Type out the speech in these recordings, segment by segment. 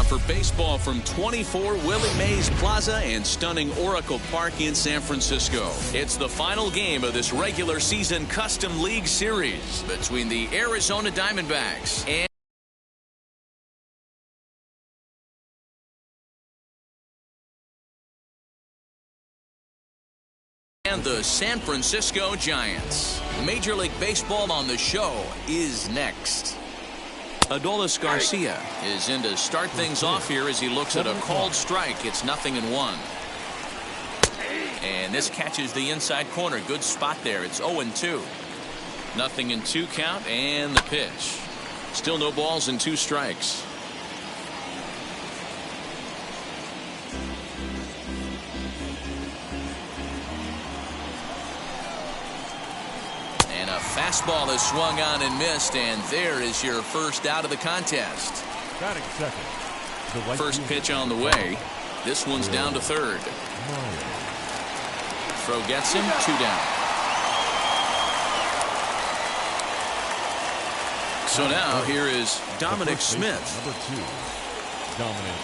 time for baseball from 24 Willie Mays Plaza in stunning Oracle Park in San Francisco. It's the final game of this regular season Custom League Series between the Arizona Diamondbacks and the San Francisco Giants. Major League Baseball on the show is next. Adolis Garcia is in to start things off here as he looks at a called strike. It's 0-1. And this catches the inside corner. Good spot there. It's 0-2. 0-2 count and the pitch. Still no balls and 2 strikes. And a fastball is swung on and missed, and there is your first out of the contest. Batting second. First pitch on the way. This one's down to third. Throw gets him, 2 down. So now here is Dominic Smith. Number 2. Dominic.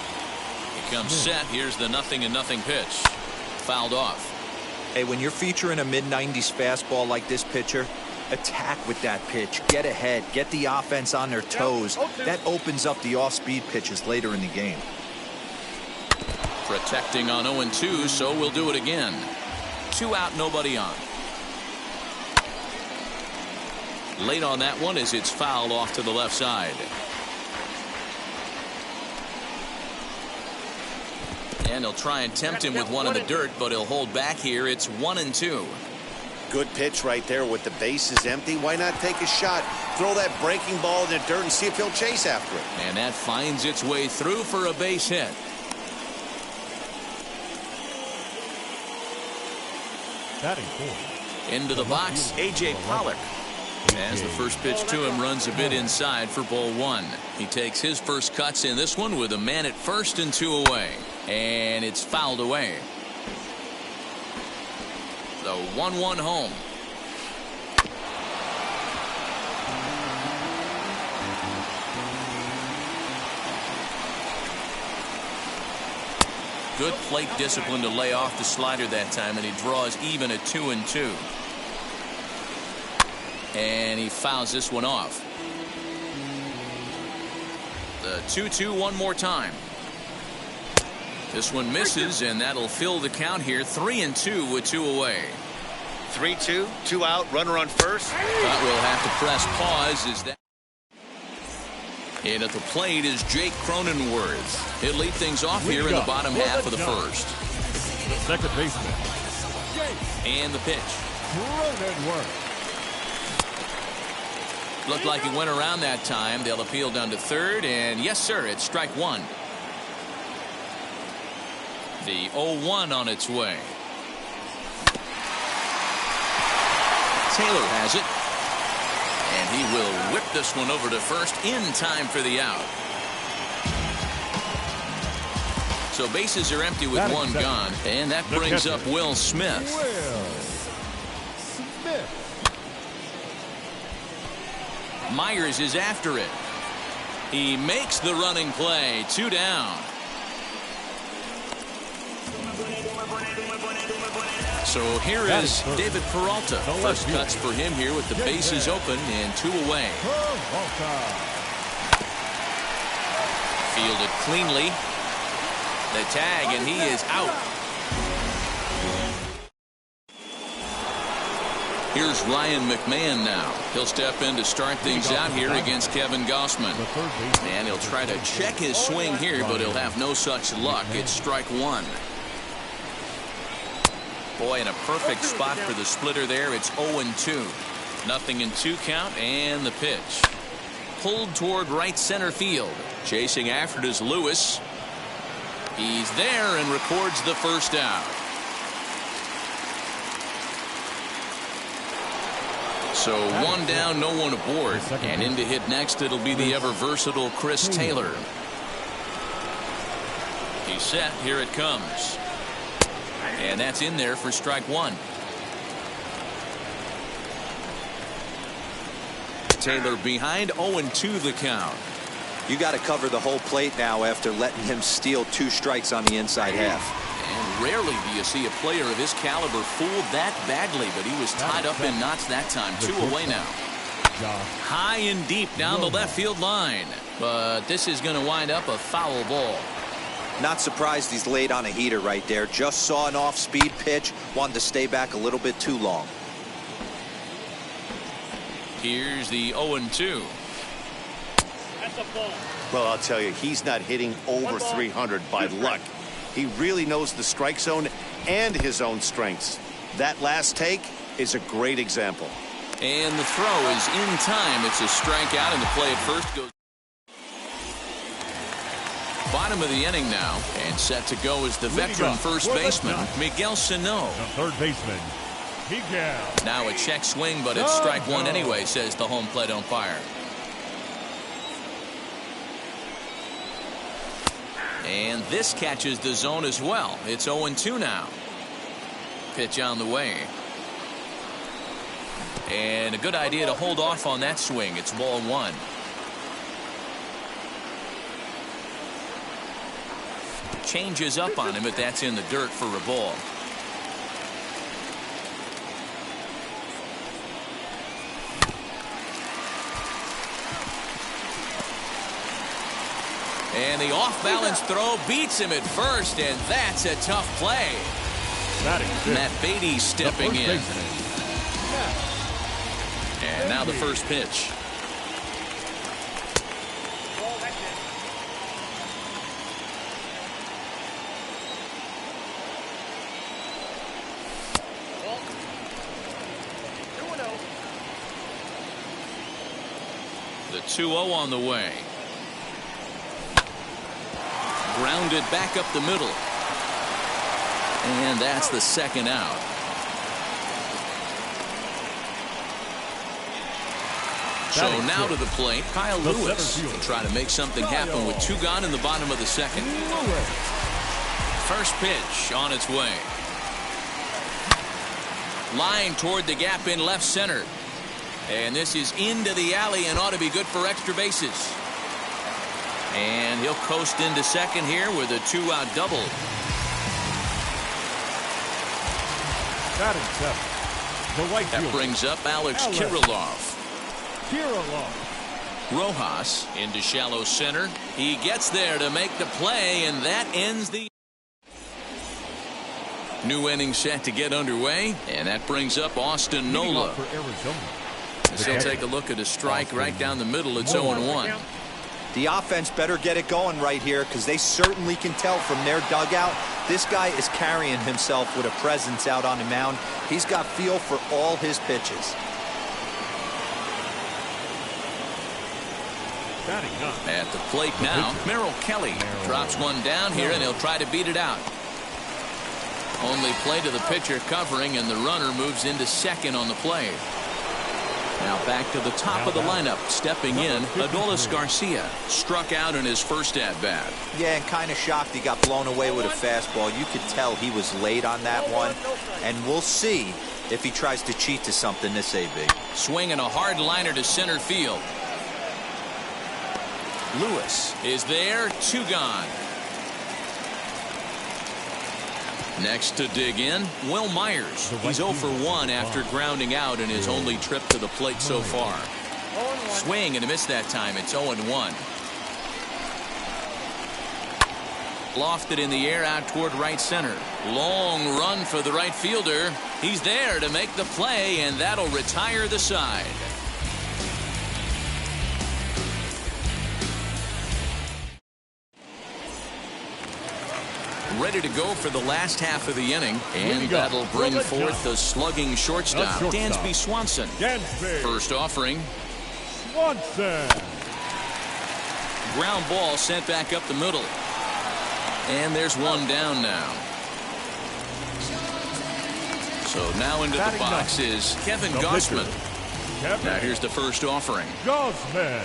He comes set. Here's the 0-0 pitch. Fouled off. Hey, when you're featuring a mid-90s fastball like this pitcher, attack with that pitch. Get ahead. Get the offense on their toes. That opens up the off-speed pitches later in the game. Protecting on 0-2, so we'll do it again. 2 out, nobody on. Late on that one as it's fouled off to the left side. And he'll try and tempt him with one in the dirt, but he'll hold back here. It's 1-2. Good pitch right there with the bases empty. Why not take a shot? Throw that breaking ball in the dirt and see if he'll chase after it. And that finds its way through for a base hit. Batting fourth. Into the box, A.J. Pollock. As the first pitch to him runs a bit inside for ball 1. He takes his first cuts in this one with a man at first and 2 away. And it's fouled away. The 1-1 home. Good plate discipline to lay off the slider that time, and he draws even at 2-2. And he fouls this one off. The 2-2 one more time. This one misses, and that'll fill the count here. 3-2 with 2 away. 3-2, 2 out, runner on first. But we'll have to press pause as that. And at the plate is Jake Cronenworth. He'll lead things off here in the bottom half of the first. Second baseman. And the pitch. Cronenworth. Looked like he went around that time. They'll appeal down to third, and yes, sir, it's strike 1. The 0-1 on its way. Taylor has it. And he will whip this one over to first in time for the out. So bases are empty with 1 gone. And that brings up Will Smith. Myers is after it. He makes the running play. 2 down. So here is David Peralta. First cuts for him here with the bases open and 2 away. Fielded cleanly. The tag, and he is out. Here's Ryan McMahon now. He'll step in to start things out here against Kevin Gausman. And he'll try to check his swing here, but he'll have no such luck. It's strike 1. Boy, in a perfect spot for the splitter there. It's 0-2. 0-2 count, and the pitch. Pulled toward right center field. Chasing after it is Lewis. He's there and records the first out. So 1 down, no one aboard. And in to hit next, it'll be the ever versatile Chris Taylor. He's set. Here it comes. And that's in there for strike 1. Taylor behind, 0-2 the count. You got to cover the whole plate now after letting him steal 2 strikes on the inside half. And rarely do you see a player of his caliber fooled that badly, but he was tied up in knots that time. 2 away now. High and deep down the left field line. But this is going to wind up a foul ball. Not surprised he's laid on a heater right there. Just saw an off-speed pitch. Wanted to stay back a little bit too long. Here's the 0-2. Well, I'll tell you, he's not hitting over 300 by luck. He really knows the strike zone and his own strengths. That last take is a great example. And the throw is in time. It's a strikeout, and the play at first goes. Bottom of the inning now, and set to go is the veteran first baseman, Miguel Sano. The third baseman, Miguel. Now a check swing, but it's strike 1 anyway, says the home plate umpire. And this catches the zone as well. It's 0-2 now. Pitch on the way. And a good idea to hold off on that swing. It's ball 1. Changes up on him, but that's in the dirt for a ball. And the off-balance throw beats him at first, and that's a tough play. Matt Beatty stepping in. And now the first pitch. The 2-0 on the way. Grounded back up the middle. And that's the second out. So now to the plate, Kyle Lewis will try to make something happen with 2 gone in the bottom of the second. First pitch on its way. Line toward the gap in left center. And this is into the alley and ought to be good for extra bases. And he'll coast into second here with a 2-out double. Batting 7. The right that brings up Alex Kirilloff. Rojas into shallow center. He gets there to make the play, and that ends the new inning set to get underway. And that brings up Austin Nola. As he'll take a look at a strike right down the middle. It's 0-1. The offense better get it going right here, because they certainly can tell from their dugout this guy is carrying himself with a presence out on the mound. He's got feel for all his pitches. At the plate now, Merrill Kelly drops one down here, and he'll try to beat it out. Only play to the pitcher covering, and the runner moves into second on the play. Now back to the top of the lineup. Stepping in, Adolis Garcia. Struck out in his first at-bat. Yeah, and kind of shocked he got blown away with a fastball. You could tell he was late on that one. And we'll see if he tries to cheat to something this AB. Swinging a hard liner to center field. Lewis is there. 2 gone. Next to dig in, Will Myers. He's 0 for 1 after grounding out in his only trip to the plate so far. Swing and a miss that time. It's 0-1. Lofted in the air out toward right center. Long run for the right fielder. He's there to make the play, and that'll retire the side. Ready to go for the last half of the inning, and that'll bring forth the slugging shortstop, Dansby Swanson. First offering. Swanson. Ground ball sent back up the middle. And there's one down now. So now into the box is Kevin Gausman. Now here's the first offering. Gausman.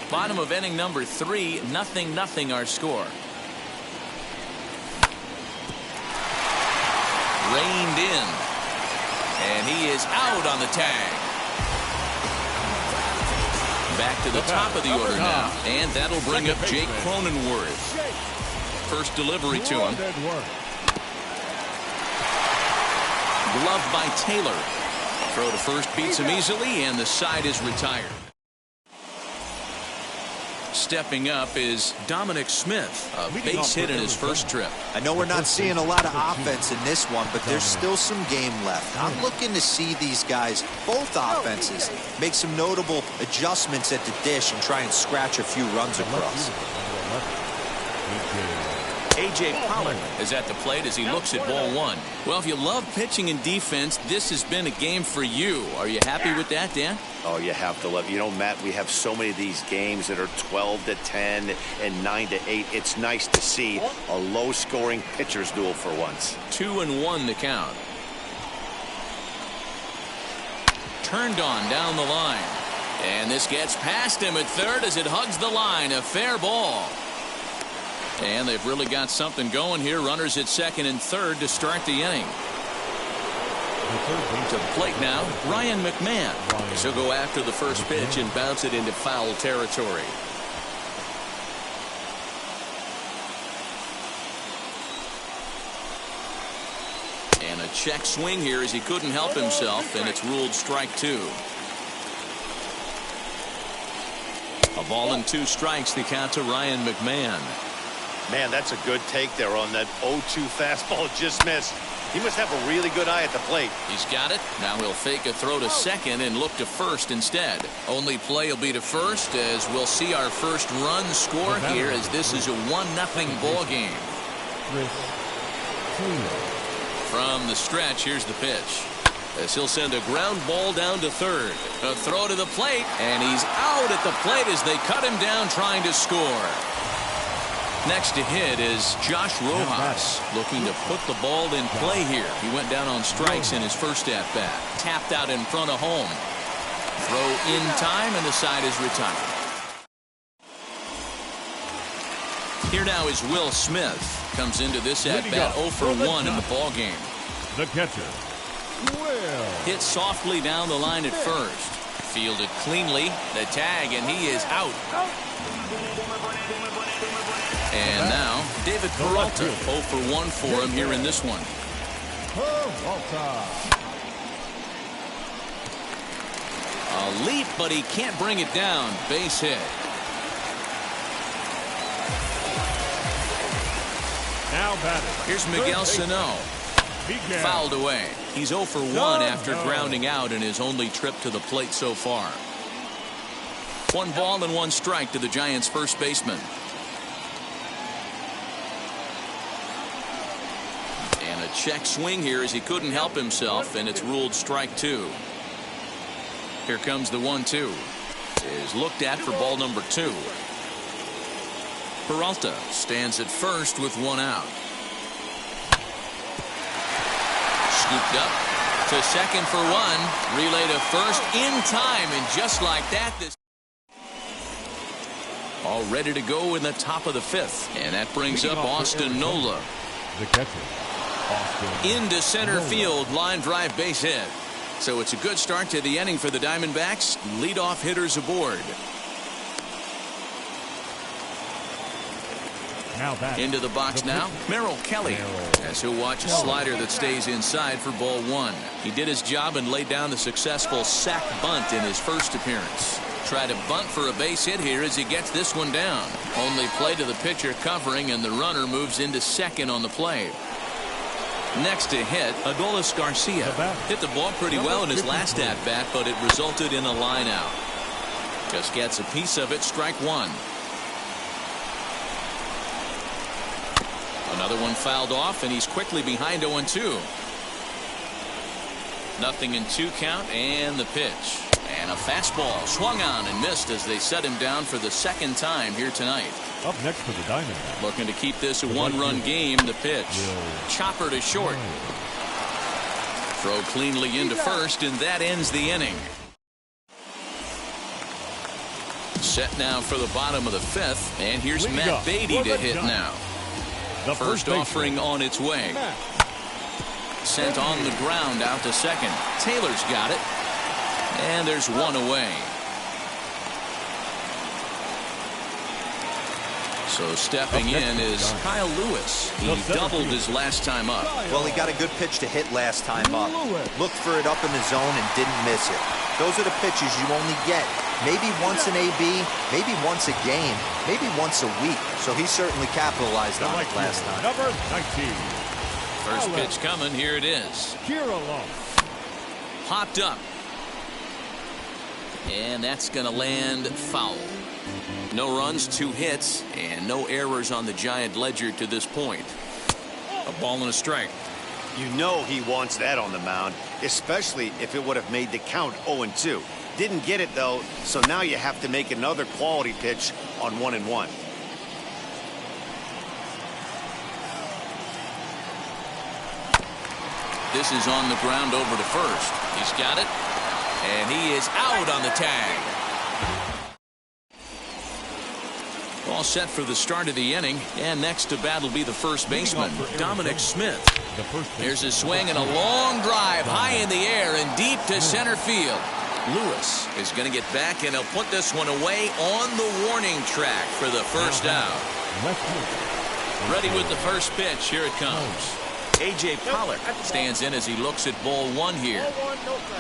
Bottom of inning number 3, 0-0 our score. Reined in. And he is out on the tag. Back to the top of the order now. And that'll bring up Jake Cronenworth. First delivery to him. Gloved by Taylor. Throw to first beats him easily, and the side is retired. Stepping up is Dominic Smith, a base hit in his first trip. I know we're not seeing a lot of offense in this one, but there's still some game left. I'm looking to see these guys, both offenses, make some notable adjustments at the dish and try and scratch a few runs across. A.J. Pollock is at the plate as he looks at ball one. Well, if you love pitching and defense, this has been a game for you. Are you happy with that, Dan? Oh, you have to love. You know, Matt, we have so many of these games that are 12-10 and 9-8. It's nice to see a low-scoring pitcher's duel for once. 2-1 the count. Turned on down the line. And this gets past him at third as it hugs the line. A fair ball. And they've really got something going here. Runners at second and third to start the inning. To the plate now, Ryan McMahon. He'll go after the first pitch and bounce it into foul territory. And a check swing here as he couldn't help himself, and it's ruled strike two. A ball and 2 strikes, the count to Ryan McMahon. Man, that's a good take there on that 0-2 fastball. Just missed. He must have a really good eye at the plate. He's got it. Now he'll fake a throw to second and look to first instead. Only play will be to first as we'll see our first run score here as this is a 1-0 ball game. From the stretch, here's the pitch. As he'll send a ground ball down to third. A throw to the plate, and he's out at the plate as they cut him down trying to score. Next to hit is Josh Rojas, looking to put the ball in play here. He went down on strikes in his first at-bat. Tapped out in front of home. Throw in time, and the side is retired. Here now is Will Smith. Comes into this at-bat 0 for 1 in the ball game. The catcher, Will. Hit softly down the line at first. Fielded cleanly. The tag, and he is out. And now, David Peralta, 0 for 1 for him here in this one. A leap, but he can't bring it down. Base hit. Now batting. Here's Miguel Sano. Fouled away. He's 0 for 1 after grounding out in his only trip to the plate so far. 1 ball and 1 strike to the Giants' first baseman. And a check swing here as he couldn't help himself, and it's ruled strike 2. Here comes the 1-2. Is looked at for ball number 2. Peralta stands at first with 1 out. Scooped up to second for 1. Relay to first in time, and just like that, this all ready to go in the top of the 5th. And that brings up Austin Nola. The catcher, Austin. Into center field, line drive base hit. So it's a good start to the inning for the Diamondbacks. Leadoff hitters aboard. Into the box now, Merrill Kelly, as he'll watch a slider that stays inside for ball 1. He did his job and laid down the successful sac bunt in his first appearance. Try to bunt for a base hit here as he gets this one down. Only play to the pitcher covering, and the runner moves into second on the play. Next to hit, Adolis Garcia. Hit the ball pretty well in his last at-bat, but it resulted in a line out. Just gets a piece of it, strike 1. Another one fouled off, and he's quickly behind 0-2. 0-2 count, and the pitch. And a fastball swung on and missed as they set him down for the second time here tonight. Up next for the Diamondbacks. Looking to keep this a 1-run game. The pitch. Chopper to short. Throw cleanly into first, and that ends the inning. Set now for the bottom of the 5th, and here's Matt Beatty to hit now. The first offering on its way. Sent on the ground out to second. Taylor's got it. And there's 1 away. So stepping in is Kyle Lewis. He doubled his last time up. Well, he got a good pitch to hit last time up. Looked for it up in the zone and didn't miss it. Those are the pitches you only get. Maybe once an AB, maybe once a game, maybe once a week. So he certainly capitalized on it last time. Number 19. First pitch coming. Here it is. Popped up. And that's going to land foul. No runs, 2 hits, and no errors on the Giant ledger to this point. A ball and a strike. You know he wants that on the mound, especially if it would have made the count 0-2. Didn't get it, though, so now you have to make another quality pitch on 1-1. This is on the ground over to first. He's got it, and he is out on the tag. All set for the start of the inning, and next to bat will be the first baseman, Dominic Smith. Here's a swing and a long drive high in the air and deep to center field. Lewis is going to get back, and he'll put this one away on the warning track for the first out. Ready with the first pitch. Here it comes. A.J. Pollock stands in as he looks at ball 1 here.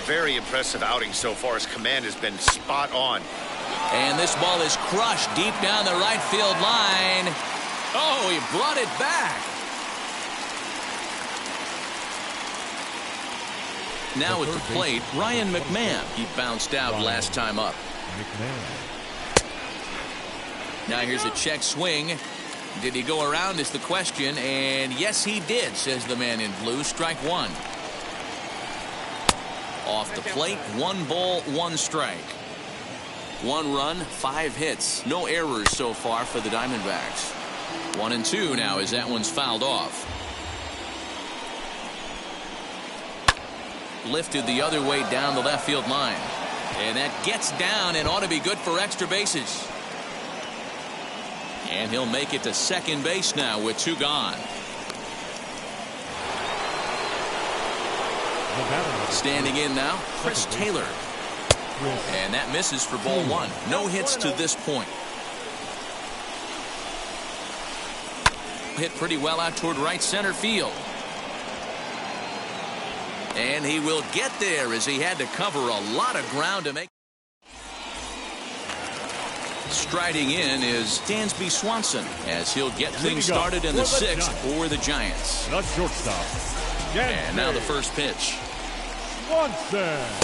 Very impressive outing so far. His command has been spot on. And this ball is crushed deep down the right field line. Oh, he brought it back. Now at the plate, Ryan McMahon. He bounced out last time up. Now here's a check swing. Did he go around is the question, and yes he did, says the man in blue. Strike 1. Off the plate, 1 ball, 1 strike. 1 run, 5 hits. No errors so far for the Diamondbacks. 1-2 now as that one's fouled off. Lifted the other way down the left field line. And that gets down and ought to be good for extra bases. And he'll make it to second base now with 2 gone. Standing in now, Chris Taylor. And that misses for ball 1. No hits to this point. Hit pretty well out toward right center field. And he will get there as he had to cover a lot of ground to make. Striding in is Dansby Swanson as he'll get things started in the 6th for the Giants. The shortstop. And now the first pitch. Swanson.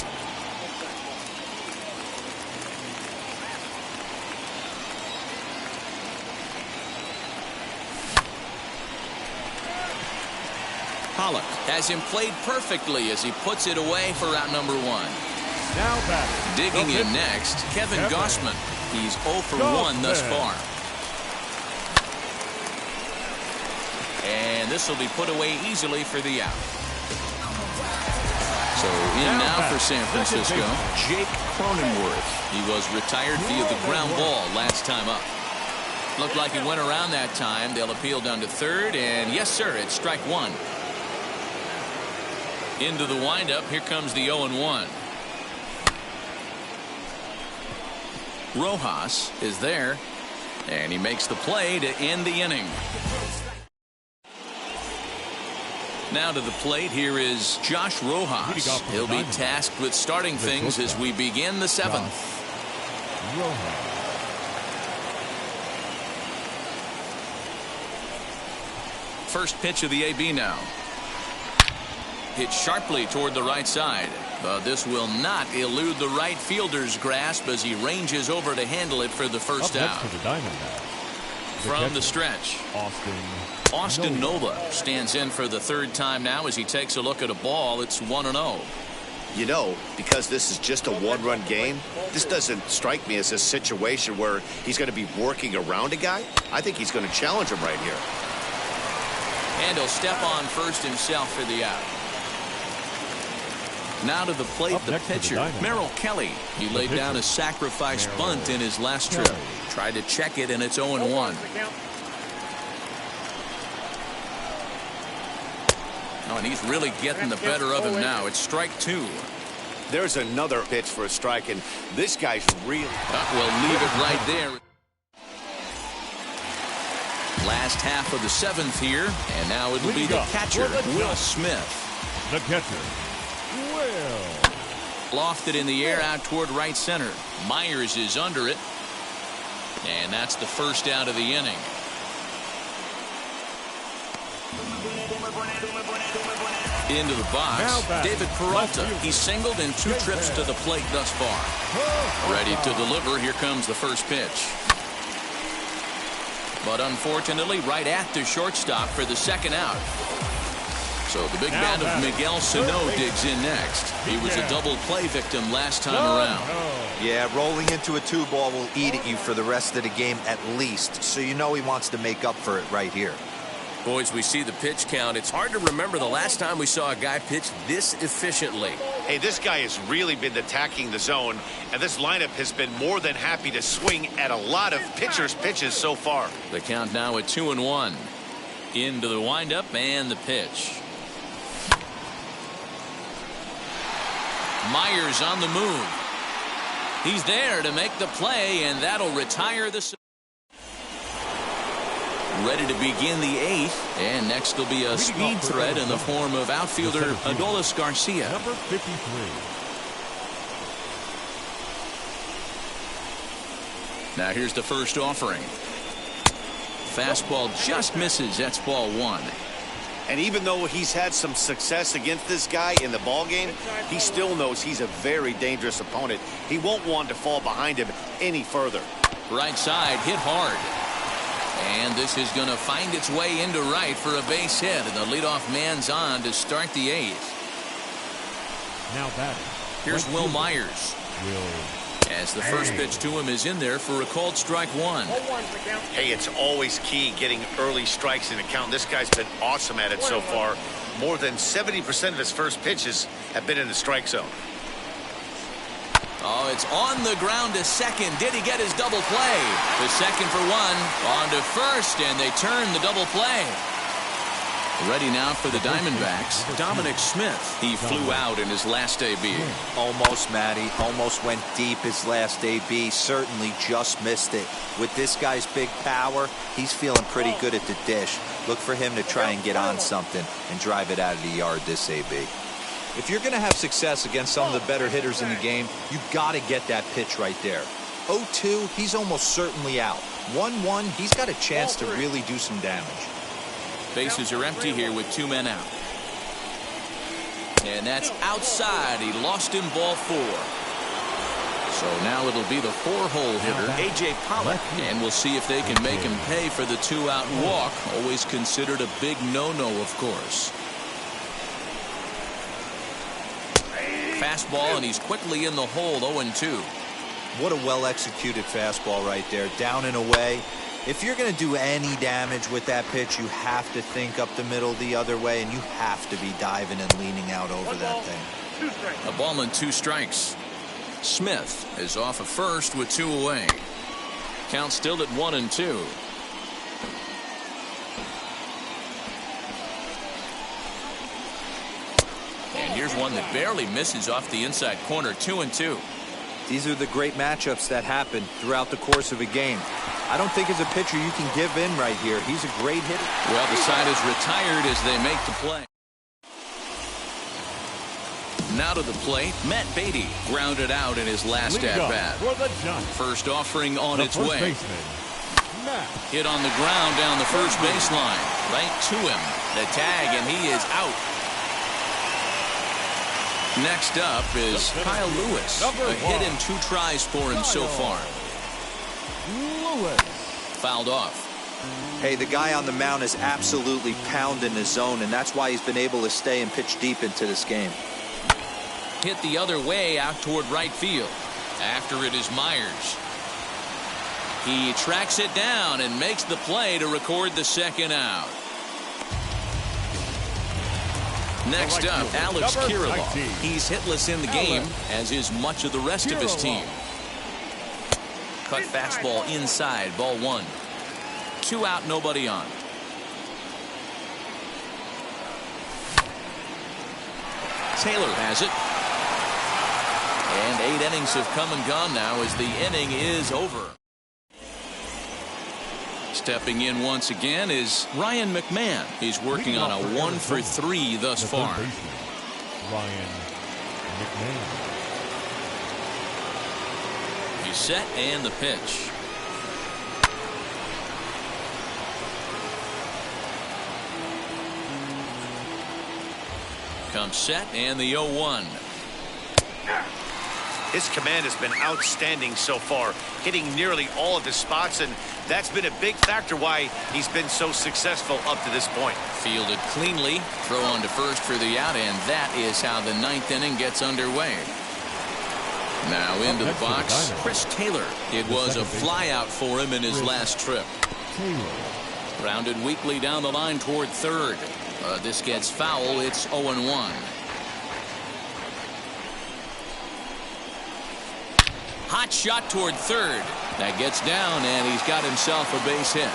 Pollock has him played perfectly as he puts it away for out number 1. Now batting. Digging in next, Kevin Gausman. He's 0 for 1 thus far. And this will be put away easily for the out. So in now for San Francisco, Jake Cronenworth. He was retired via the ground ball last time up. Looked like he went around that time. They'll appeal down to third, and yes, sir, it's strike 1. Into the windup, here comes the 0-1. Rojas is there, and he makes the play to end the inning. Now to the plate, here is Josh Rojas. He'll be tasked with starting things as we begin the 7th. First pitch of the AB now. Hit sharply toward the right side. But this will not elude the right fielder's grasp as he ranges over to handle it for the first out. From the stretch, Austin Nola stands in for the 3rd time now as he takes a look at a ball. It's 1-0. You know, because this is just a 1-run game, this doesn't strike me as a situation where he's going to be working around a guy. I think he's going to challenge him right here. And he'll step on first himself for the out. Now to the plate, the pitcher, Merrill Kelly. He laid down a sacrifice bunt in his last trip. Tried to check it, and it's 0-1. Oh, and he's really getting the better of him now. It's strike 2. There's another pitch for a strike, and this guy's really... We'll leave it right there. Last half of the 7th here, and now it'll be the catcher, Will Smith. The catcher, Will. Lofted in the air out toward right center. Myers is under it. And that's the first out of the inning. Into the box, David Peralta. He's singled in 2 trips to the plate thus far. Ready to deliver. Here comes the first pitch. But unfortunately, right at the shortstop for the second out. So the big man of Miguel Sano digs in next. He was a double play victim last time around. Yeah, rolling into a 2-ball will eat at you for the rest of the game at least. So you know he wants to make up for it right here. Boys, we see the pitch count. It's hard to remember the last time we saw a guy pitch this efficiently. Hey, this guy has really been attacking the zone, and this lineup has been more than happy to swing at a lot of pitchers' pitches so far. The count now at 2-1. Into the windup and the pitch. Myers on the move. He's there to make the play, and that'll retire the... Ready to begin the 8th, and next will be a speed threat in the form of outfielder Adolis Garcia. Number 53. Now here's the first offering. Fastball just misses. That's ball 1. And even though he's had some success against this guy in the ballgame, he still knows he's a very dangerous opponent. He won't want to fall behind him any further. Right side hit hard. And this is going to find its way into right for a base hit. And the leadoff man's on to start the 8th. Now batting. Here's Will Myers. As the first pitch to him is in there for a called strike 1. Hey, it's always key getting early strikes in the count. This guy's been awesome at it so far. More than 70% of his first pitches have been in the strike zone. Oh, it's on the ground to second. Did he get his double play? The second for 1. On to first, and they turn the double play. Ready now for the Diamondbacks, Dominic Smith. He flew out in his last AB. Almost, Matty. Almost went deep his last AB. Certainly just missed it. With this guy's big power, he's feeling pretty good at the dish. Look for him to try and get on something and drive it out of the yard this AB. If you're going to have success against some of the better hitters in the game, you've got to get that pitch right there. 0-2, he's almost certainly out. 1-1, he's got a chance to really do some damage. Bases are empty here with 2 men out. And that's outside. He lost him ball 4. So now it'll be the 4-hole hitter, A.J. Pollock. And we'll see if they can make him pay for the 2-out walk. Always considered a big no-no, of course. Fastball, and he's quickly in the hole, 0-2. What a well-executed fastball right there, down and away. If you're going to do any damage with that pitch, you have to think up the middle the other way, and you have to be diving and leaning out over that thing. A ball and 2 strikes. Smith is off of first with 2 away. Count still at 1-2. And here's one that barely misses off the inside corner, 2-2. These are the great matchups that happen throughout the course of a game. I don't think as a pitcher you can give in right here. He's a great hitter. Well, the side is retired as they make the play. Now to the plate, Matt Beatty grounded out in his last at-bat. First offering on its way. Hit on the ground down the first baseline. Right to him. The tag, and he is out. Next up is Kyle Lewis. A hit in 2 tries for him so far. Fouled off. Hey, the guy on the mound is absolutely pounding the zone, and that's why he's been able to stay and pitch deep into this game. Hit the other way out toward right field. After it is Myers. He tracks it down and makes the play to record the second out. Next up, Alex Kirilloff. He's hitless in the game, as is much of the rest of his team. Cut fastball inside, ball 1. 2 out, nobody on. Taylor has it. And 8 innings have come and gone now as the inning is over. Stepping in once again is Ryan McMahon. He's working on a 1-for-3 thus far. Ryan McMahon. He's set and the pitch. Comes set and the 0-1. His command has been outstanding so far, hitting nearly all of his spots, and that's been a big factor why he's been so successful up to this point. Fielded cleanly, throw on to first for the out, and that is how the 9th inning gets underway. Now into the box, Chris Taylor. It was a flyout for him in his last trip. Rounded weakly down the line toward third. This gets foul. It's 0-1. Hot shot toward third. That gets down, and he's got himself a base hit.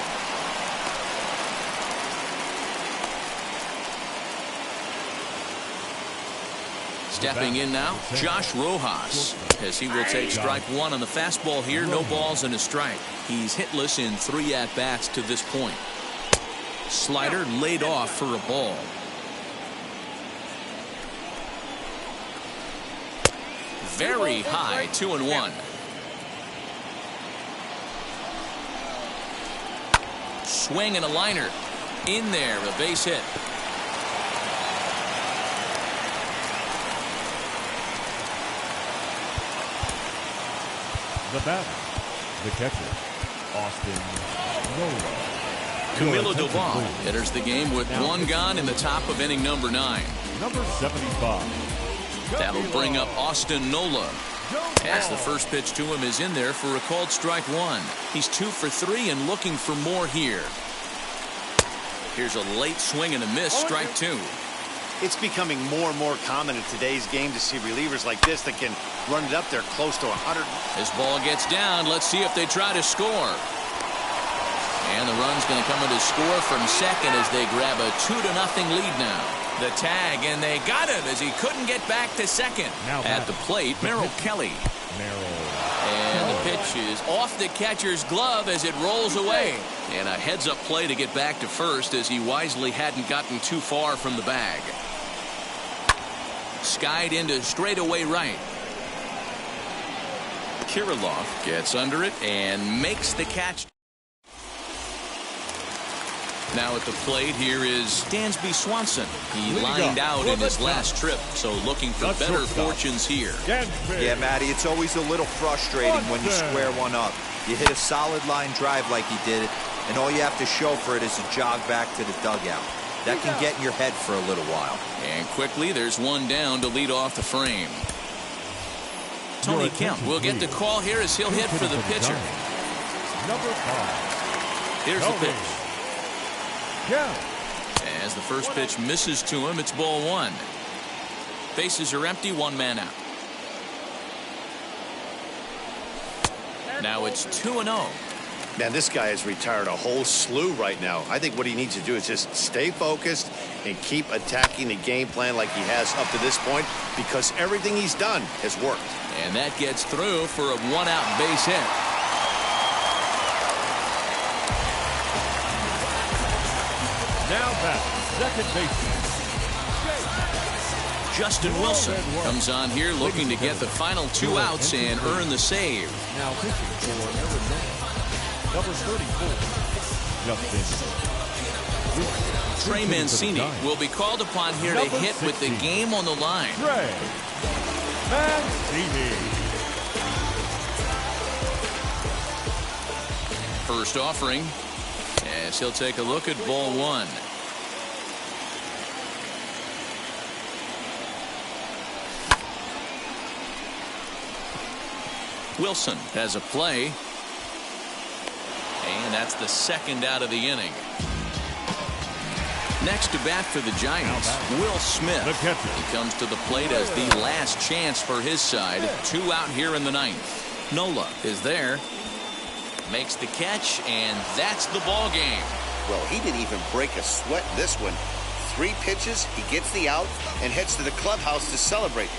Stepping in now, Josh Rojas, as he will take strike one on the fastball here. No balls and a strike. He's hitless in 3 at-bats to this point. Slider laid off for a ball. Very high, 2-1. Swing and a liner. In there, a base hit. The batter, the catcher, Austin Nola. Camilo Doval enters the game with 1 gone in the top of inning number 9. Number 75. That'll bring up Austin Nola, as the first pitch to him is in there for a called strike 1. He's 2 for 3 and looking for more here. Here's a late swing and a miss, strike 2. It's becoming more and more common in today's game to see relievers like this that can run it up there close to 100. This ball gets down. Let's see if they try to score. And the run's going to come in to score from second as they grab a 2-0 lead now. The tag, and they got him as he couldn't get back to second. At the plate, Merrill Kelly. And the pitch is off the catcher's glove as it rolls away. And a heads-up play to get back to first as he wisely hadn't gotten too far from the bag. Skied into straightaway right. Kirilloff gets under it and makes the catch. Now at the plate here is Dansby Swanson. He lined out in his last trip, so looking for better fortunes here. Yeah, Matty, it's always a little frustrating when you square one up. You hit a solid line drive like he did it, and all you have to show for it is a jog back to the dugout. That can get in your head for a little while. And quickly, there's one down to lead off the frame. Tony Kemp will get the call here as he'll hit for the pitcher. Number 5. Here's the pitch. As the first pitch misses to him, it's ball 1. Bases are empty, 1 man out. Now it's 2-0. Man, this guy has retired a whole slew right now. I think what he needs to do is just stay focused and keep attacking the game plan like he has up to this point, because everything he's done has worked. And that gets through for a 1-out base hit. Now back, second baseman. Justin Wilson comes on here looking to get the final 2 outs and earn the save. Now pitching for Arizona, number 34, Justin. Trey Mancini will be called upon here to hit with the game on the line. Trey Mancini. First offering, as he'll take a look at ball 1. Wilson has a play, and that's the 2nd out of the inning. Next to bat for the Giants, Will Smith. He comes to the plate as the last chance for his side. 2 out here in the 9th. Nola is there, makes the catch, and that's the ball game. Well, he didn't even break a sweat this one. 3 pitches, he gets the out and heads to the clubhouse to celebrate.